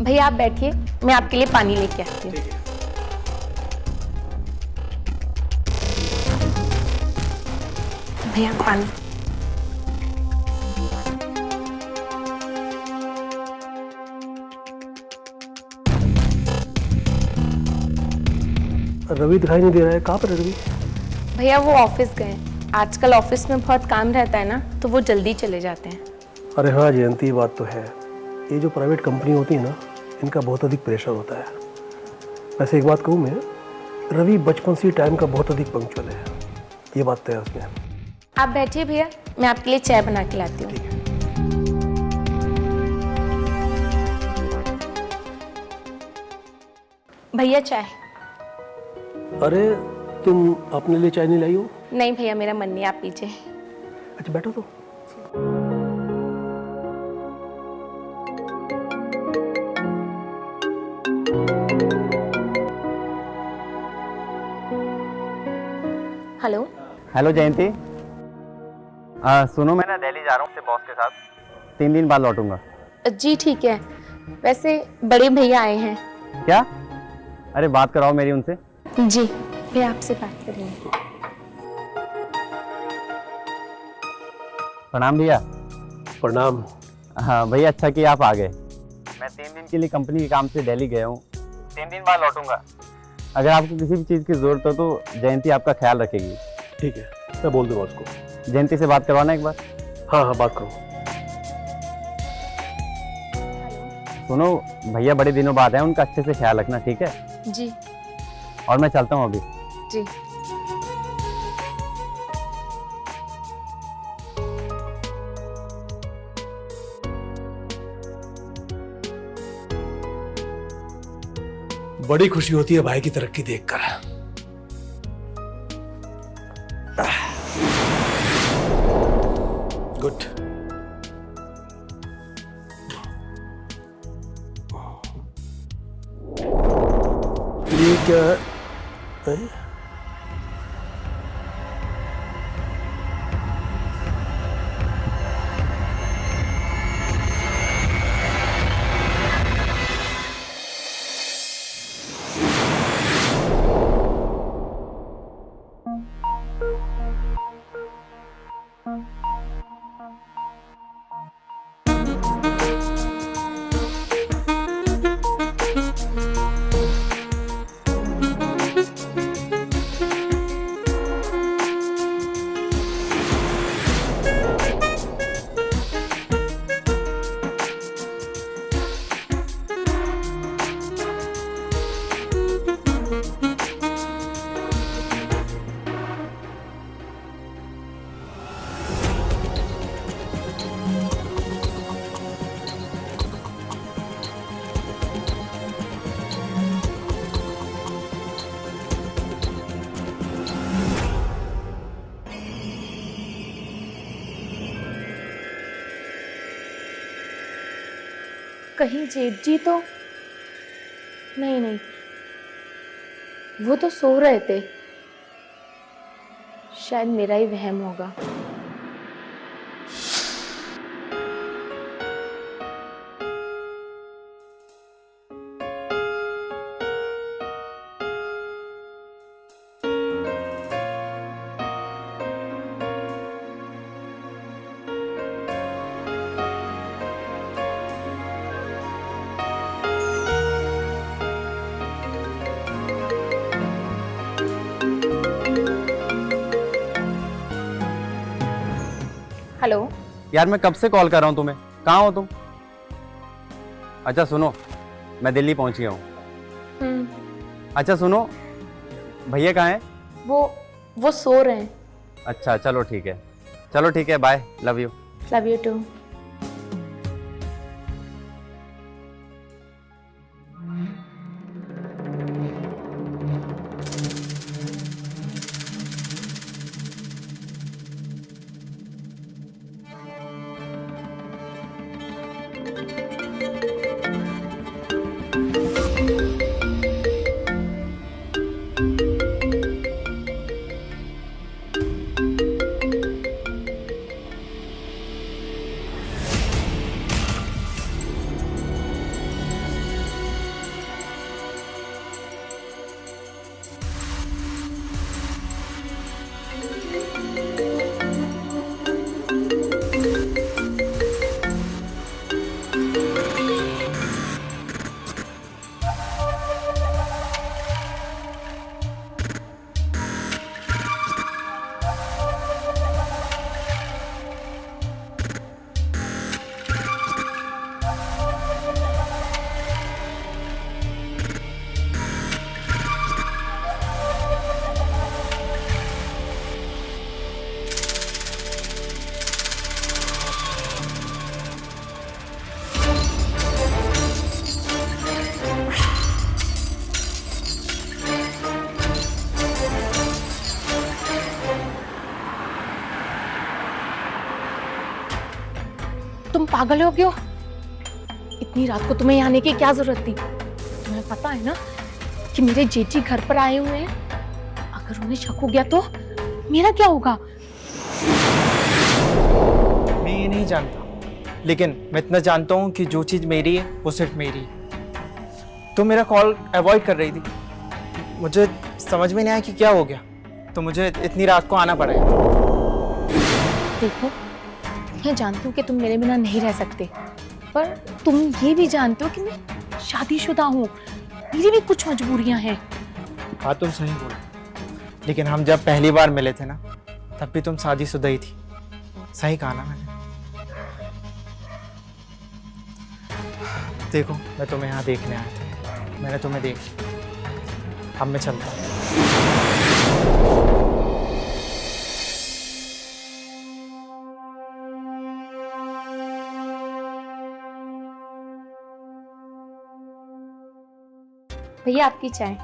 भैया आप बैठिए, मैं आपके लिए पानी लेके आती हूँ। भैया पानी। रवि दिखाई नहीं दे रहा है, कहाँ पर है रवि? भैया वो ऑफिस गए। आजकल ऑफिस में बहुत काम रहता है ना, तो वो जल्दी चले जाते हैं। अरे हाँ जयंती, ये बात तो है। ये जो प्राइवेट कंपनी होती है ना, इनका बहुत अधिक प्रेशर होता है। वैसे एक बात कहूँ मैं, रवि बचपन से टाइम का बहुत अधिक पंक्चुअल है, ये बात तो है उसमें। आप बैठिए भैया, मैं आपके लिए चाय बना के लाती हूँ। ठीक है। भैया चाय। अरे तुम अपने लिए चाय नहीं लाई हो? नहीं भैया, मेरा मन नहीं, आप पीछे। अच्छा बैठो तो। हेलो। हेलो जयंती। सुनो, मैं ना दिल्ली जा रहा हूँ बॉस के साथ, 3 दिन बाद लौटूंगा। जी ठीक है। वैसे बड़े भैया आए हैं। क्या? अरे बात कराओ मेरी उनसे। जी भैया आपसे बात करेंगे। प्रणाम भैया। प्रणाम। हाँ भैया, अच्छा कि आप आ गए। मैं 3 दिन के लिए कंपनी के काम से दिल्ली गया हूँ, 3 दिन बाद लौटूंगा। अगर आपको किसी भी चीज़ की ज़रूरत हो तो जयंती आपका ख्याल रखेगी। ठीक है, मैं बोल दूंगा उसको। जयंती से बात करवाना एक बार। हाँ हाँ बात करो। सुनो, भैया बड़े दिनों बाद आए, उनका अच्छे से ख्याल रखना, ठीक है? जी। और मैं चलता हूँ अभी। जी। बड़ी खुशी होती है भाई की तरक्की देखकर। गुड। ये क्या है? कहीं जेठ जी तो नहीं? नहीं, वो तो सो रहे थे। शायद मेरा ही वहम होगा। हेलो। यार मैं कब से कॉल कर रहा हूँ तुम्हें, कहाँ हो तुम? अच्छा सुनो, मैं दिल्ली पहुँच गया हूँ। अच्छा सुनो, भैया कहाँ हैं? वो सो रहे हैं। अच्छा चलो ठीक है, चलो ठीक है, bye, love you. Love you too. तुम पागल हो क्यों? इतनी रात को तुम्हें यहाँ आने की क्या जरूरत थी? तुम्हें पता है ना कि मेरे जेठी घर पर आए हुए हैं। अगर उन्हें शक हो गया तो मेरा क्या होगा? मैं ये नहीं जानता, लेकिन मैं इतना जानता हूँ कि जो चीज़ मेरी है वो सिर्फ मेरी है। तो मेरा कॉल अवॉइड कर रही थी, मुझे समझ में नहीं आया कि क्या हो गया, तो मुझे इतनी रात को आना पड़ा। देखो, मैं जानती हूँ कि तुम मेरे बिना नहीं रह सकते, पर तुम ये भी जानते हो कि मैं शादीशुदा हूँ, मेरी भी कुछ मजबूरियाँ हैं। हाँ तुम सही बोल, लेकिन हम जब पहली बार मिले थे ना, तब भी तुम शादीशुदा ही थी। सही कहा ना मैंने? देखो, मैं तुम्हें यहाँ देखने आया था, मैंने तुम्हें देख लिया। अब मैं चलता हूँ। भैया आपकी चाय।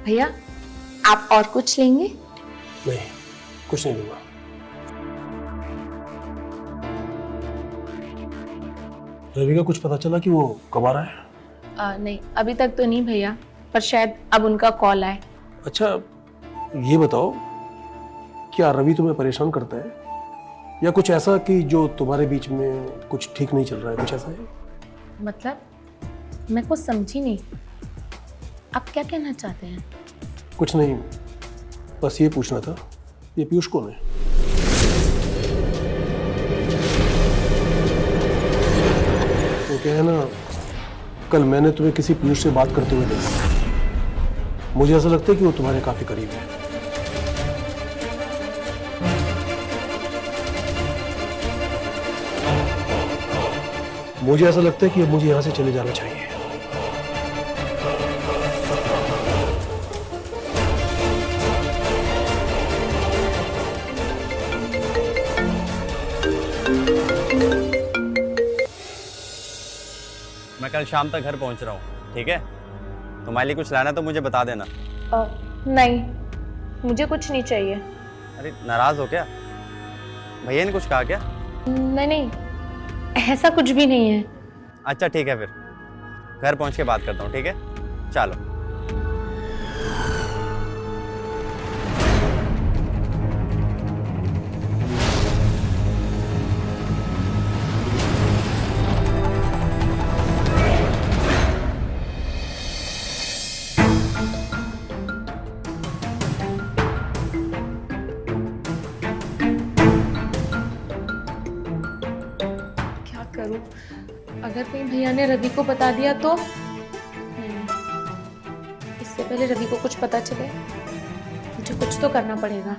भैया आप और कुछ लेंगे? नहीं, कुछ नहीं दूंगा। रवि का कुछ पता चला कि वो कब आ रहा है? नहीं, अभी तक तो नहीं भैया, पर शायद अब उनका कॉल आए। अच्छा ये बताओ, क्या रवि तुम्हें परेशान करता है या कुछ ऐसा कि जो तुम्हारे बीच में कुछ ठीक नहीं चल रहा है, कुछ ऐसा है? मतलब मैं कुछ समझी नहीं। आप क्या कहना चाहते हैं? कुछ नहीं, बस ये पूछना था, ये पीयूष कौन है? वो क्या है ना, कल मैंने तुम्हें किसी पीयूष से बात करते हुए देखा। मुझे ऐसा लगता है कि वो तुम्हारे काफी करीब है। मुझे ऐसा लगता है कि अब मुझे यहां से चले जाना चाहिए। मैं कल शाम तक घर पहुंच रहा हूँ, ठीक है? तुम्हारे लिए कुछ लाना तो मुझे बता देना। नहीं, मुझे कुछ नहीं चाहिए। अरे नाराज हो क्या? भैया ने कुछ कहा क्या? नहीं, ऐसा कुछ भी नहीं है। अच्छा ठीक है, फिर घर पहुंच के बात करता हूँ, ठीक है? चलो। क्या करूं? अगर कहीं भैया ने रवि को बता दिया तो? नहीं, इससे पहले रवि को कुछ पता चले, मुझे कुछ तो करना पड़ेगा।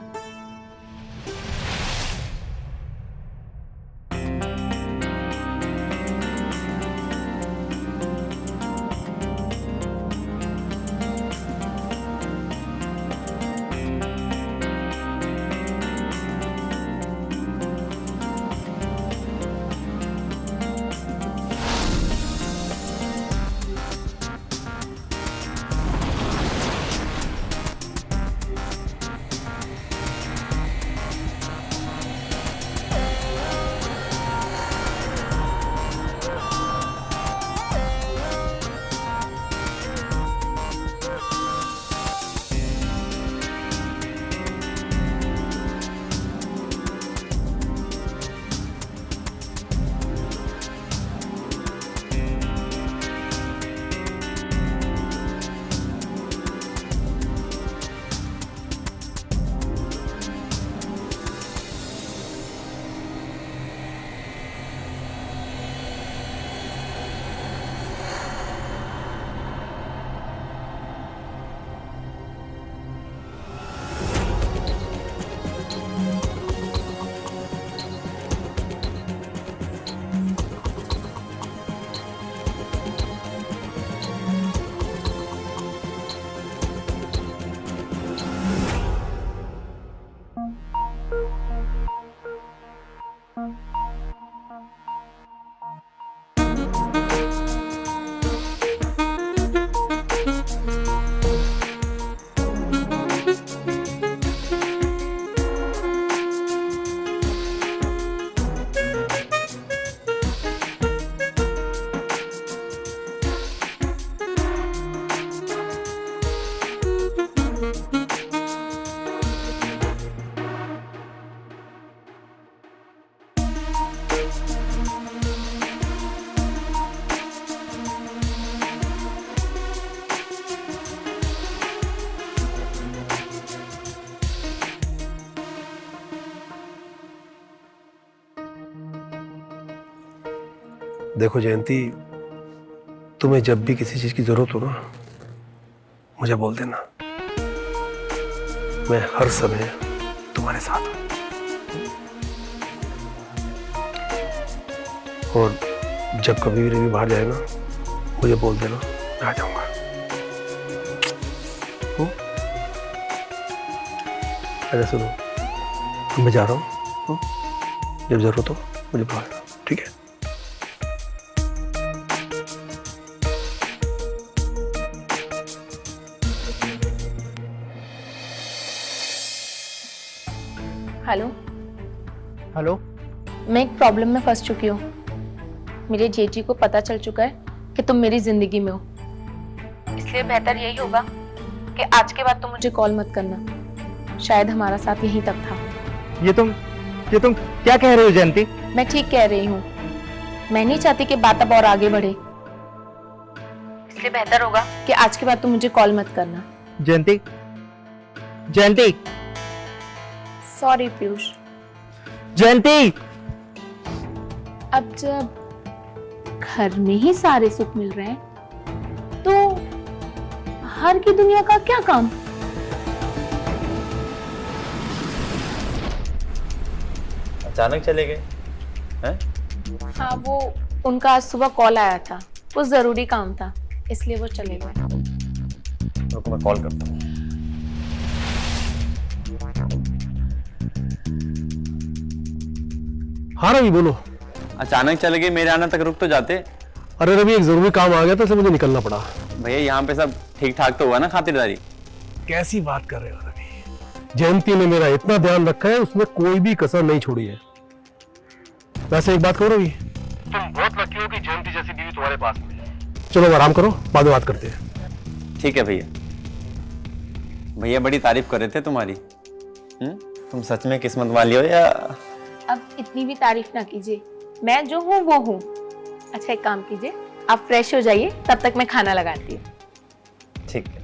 देखो जयंती, तुम्हें जब भी किसी चीज की जरूरत हो ना, मुझे बोल देना। मैं हर समय तुम्हारे साथ हूं। और जब कभी भी रवि बाहर जाए ना, मुझे बोल देना, मैं आ जाऊंगा। अच्छा सुनो, मैं जा रहा हूँ, जब जरूरत हो मुझे बुला लेना, ठीक है? हेलो। हेलो। मैं एक प्रॉब्लम में फंस चुकी हूँ। मेरे जेठी को पता चल चुका है कि तुम मेरी जिंदगी में हो, इसलिए बेहतर यही होगा कि आज के बाद तुम मुझे कॉल मत करना। शायद हमारा साथ यहीं तक था। ये तुम क्या कह रहे हो जयंती? मैं ठीक कह रही हूँ। मैं नहीं चाहती कि बात अब और आगे बढ़े, इसलिए बेहतर होगा कि आज के बाद तुम मुझे कॉल मत करना। जयंती, जयंती, सॉरी पीयूष। जयंती। अब जब घर में ही सारे सुख मिल रहे हैं तो बाहर की दुनिया का क्या काम। अचानक चले गए हैं? हाँ, वो उनका आज सुबह कॉल आया था, कुछ जरूरी काम था, इसलिए वो चले गए। रुको मैं कॉल करता हूँ। हाँ रवि बोलो। अचानक चले गए, मेरे आने तक रुक तो जाते। अरे रवि एक जरूरी काम आ गया था, इसलिए मुझे निकलना पड़ा। भैया यहाँ पे सब ठीक ठाक तो हुआ ना, खातिरदारी? कैसी बात कर रहे हो रवि, जयंती ने मेरा इतना ध्यान रखा है, उसमें कोई भी कसर नहीं छोड़ी है। वैसे एक बात करो रवि, तुम बहुत लकी हो कि जयंती जैसी बीवी तुम्हारे पास में। चलो अब आराम करो, बाद में बात करते हैं। ठीक है भैया। भैया बड़ी तारीफ कर रहे थे तुम्हारी। तुम सच में किस्मत वाली हो या? अब इतनी भी तारीफ ना कीजिए, मैं जो हूँ वो हूँ। अच्छा एक काम कीजिए, आप फ्रेश हो जाइए, तब तक मैं खाना लगाती हूँ। ठीक है।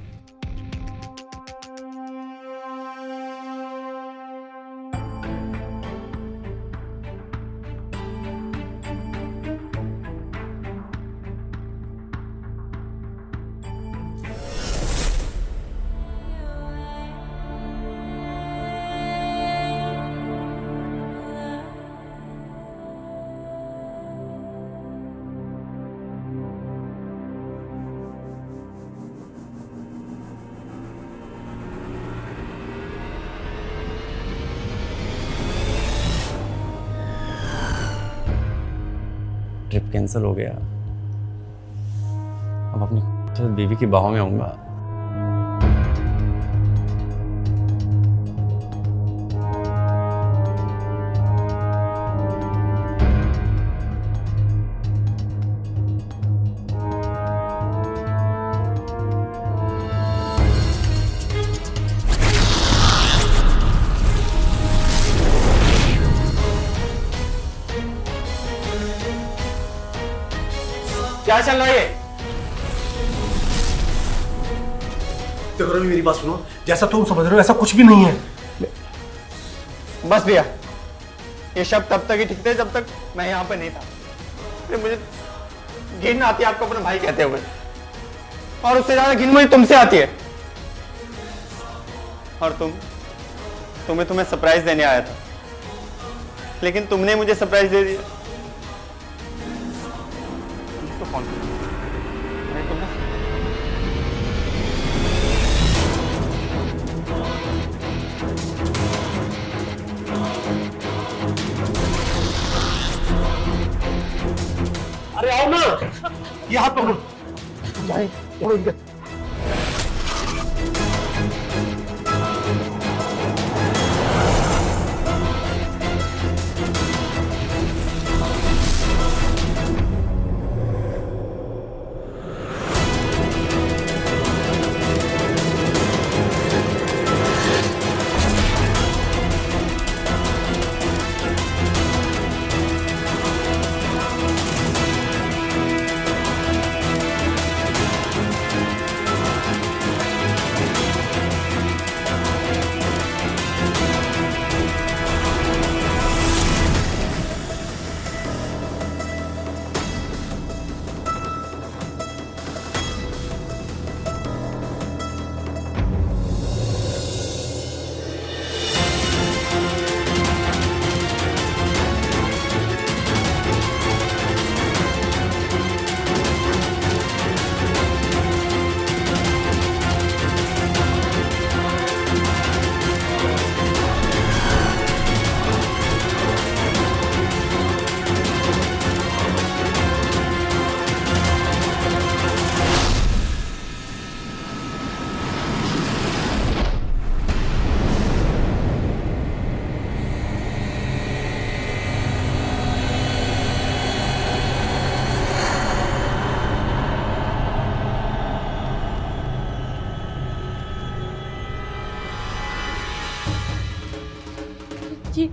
ट्रिप कैंसिल हो गया। अब अपनी खूबसूरत बीवी की बाहों में आऊंगा। क्या चल रहा है ये? देखो रवि मेरी बात सुनो, जैसा तुम समझ रहे हो ऐसा कुछ भी नहीं है। बस भैया, ये शब्द तब तक ही ठीक थे जब तक मैं यहाँ पे नहीं था। फिर मुझे घिन आती है आपको अपना भाई कहते हुए, और उससे ज्यादा घिन मुझे तुमसे आती है। और तुम्हें सरप्राइज देने आया था, लेकिन तुमने मुझे सरप्राइज दे दिया। तो फोन अरे तुमने अरे आओ ना, ये हाथ पकड़ो। जाए पकड़ो इनके।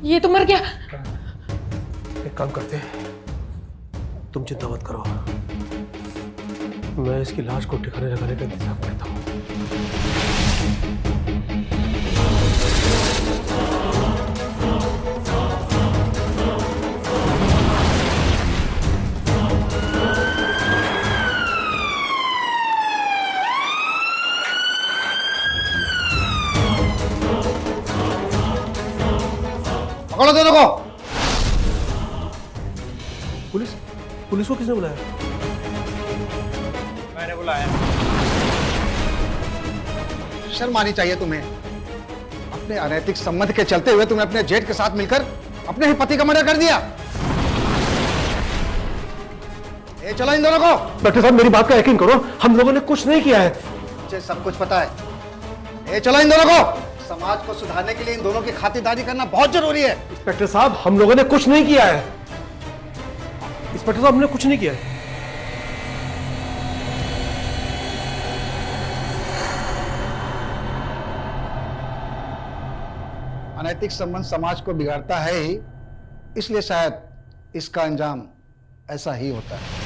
ये तो मर गया। एक काम करते हैं, तुम चिंता मत करो, मैं इसकी लाश को ठिकाने लगाने का इंतजाम करता हूँ। पकड़ो दोनों को। पुलिस पुलिस को किसने बुलाया? मैंने बुलाया। शर्म आनी चाहिए तुम्हें। अपने अनैतिक संबंध के चलते हुए तुमने अपने जेठ के साथ मिलकर अपने ही पति का मर्डर कर दिया। ए चलो इन दोनों को। डॉक्टर साहब मेरी बात का यकीन करो, हम लोगों ने कुछ नहीं किया है। मुझे सब कुछ पता है। ए चलो इन दोनों को। समाज को सुधारने के लिए इन दोनों की खातिरदारी करना बहुत जरूरी है। इंस्पेक्टर साहब हम लोगों ने कुछ नहीं किया है। इंस्पेक्टर साहब हमने कुछ नहीं किया है। अनैतिक संबंध समाज को बिगाड़ता है ही, इसलिए शायद इसका अंजाम ऐसा ही होता है।